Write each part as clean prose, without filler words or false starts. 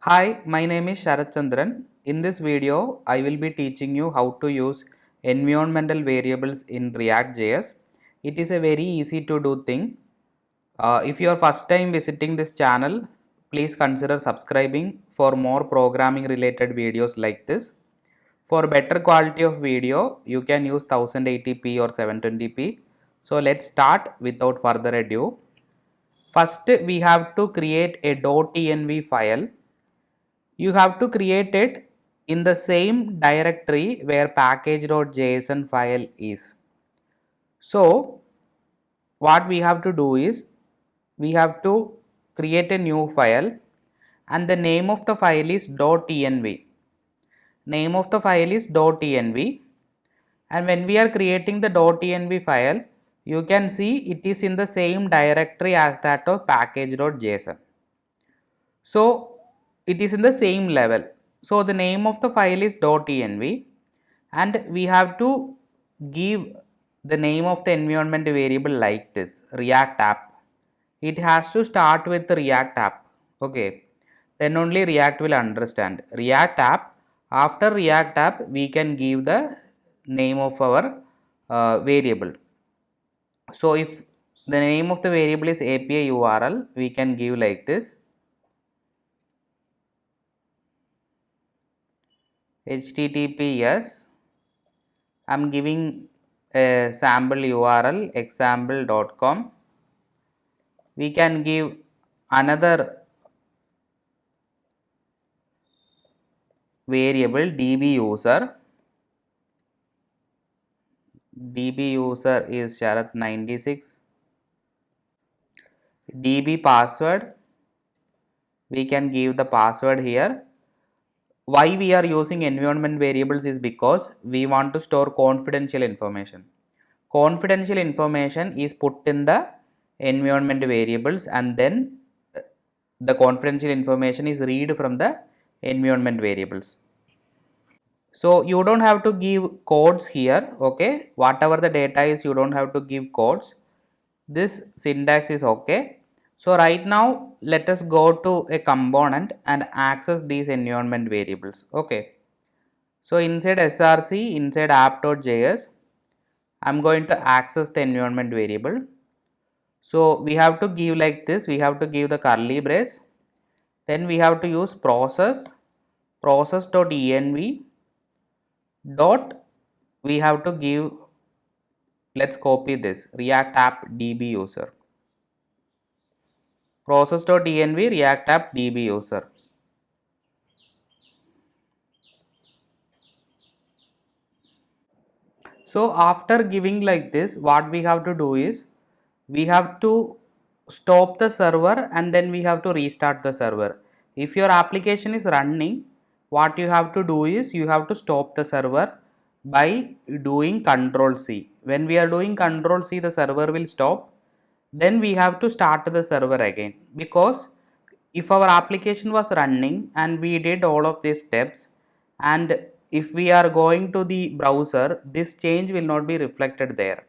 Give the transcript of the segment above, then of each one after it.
Hi, my name is Sharat Chandran. In this video, I will be teaching you how to use environmental variables in React.js. It is a very easy to do thing. If you are first time visiting this channel, please consider subscribing for more programming related videos like this. For better quality of video, you can use 1080p or 720p. So let's start without further ado. First, we have to create a .env file. You have to create it in the same directory where package.json file is. So what we have to do is we have to create a new file and the name of the file is .env. Name of the file is .env, and when we are creating the .env file, you can see it is in the same directory as that of package.json. So it is in the same level. So the name of the file is .env, and we have to give the name of the environment variable like this: React app. It has to start with React app. Okay, then only React will understand React app. After React app, we can give the name of our variable. So if the name of the variable is API URL, we can give like this: HTTPS. I'm giving a sample URL example.com. We can give another variable db user. db user is Sharat 96. db password, we can give the password here. Why we are using environment variables is because we want to store confidential information. Confidential information is put in the environment variables, and then the confidential information is read from the environment variables. So you don't have to give codes here. Okay, whatever the data is, you don't have to give codes. This syntax is okay. So right now let us go to a component and access these environment variables. Okay, so inside src, inside app.js, I'm going to access the environment variable. So we have to give like this, we have to give the curly brace, then we have to use process.env dot, we have to give, let's copy this, React app db user, process.env React app db user. So after giving like this, what we have to do is we have to stop the server and then we have to restart the server. If your application is running, what you have to do is you have to stop the server by doing Control C. When we are doing Control C, the server will stop. Then we have to start the server again, because if our application was running and we did all of these steps, and if we are going to the browser, this change will not be reflected there.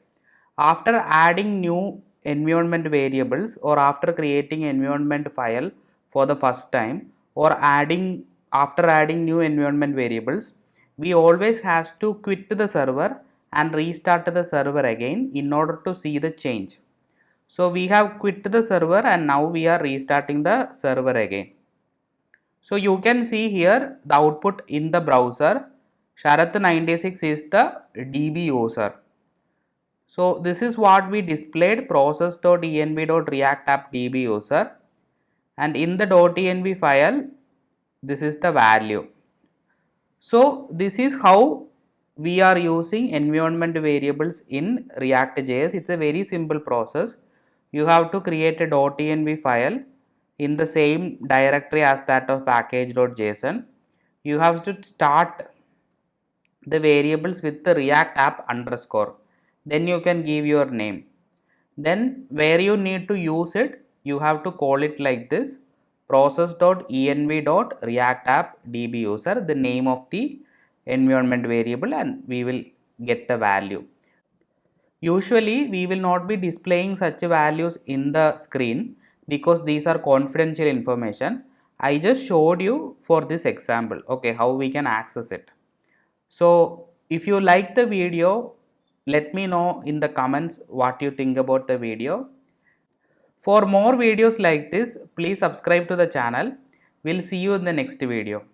After adding new environment variables, or after creating environment file for the first time, or after adding new environment variables, we always has to quit the server and restart the server again in order to see the change. So we have quit the server and now we are restarting the server again. So you can see here the output in the browser, Sharat 96 is the DB user. So this is what we displayed, process.env.react-app-db user, and in the .env file, this is the value. So this is how we are using environment variables in React.js. It's a very simple process. You have to create a .env file in the same directory as that of package.json. You have to start the variables with the React app underscore. Then you can give your name. Then where you need to use it, you have to call it like this: process.env.react-app-db-user, the name of the environment variable, and we will get the value. Usually we will not be displaying such values in the screen because these are confidential information. I just showed you for this example, okay, how we can access it. So if you like the video, let me know in the comments what you think about the video. For more videos like this, please subscribe to the channel. We'll see you in the next video.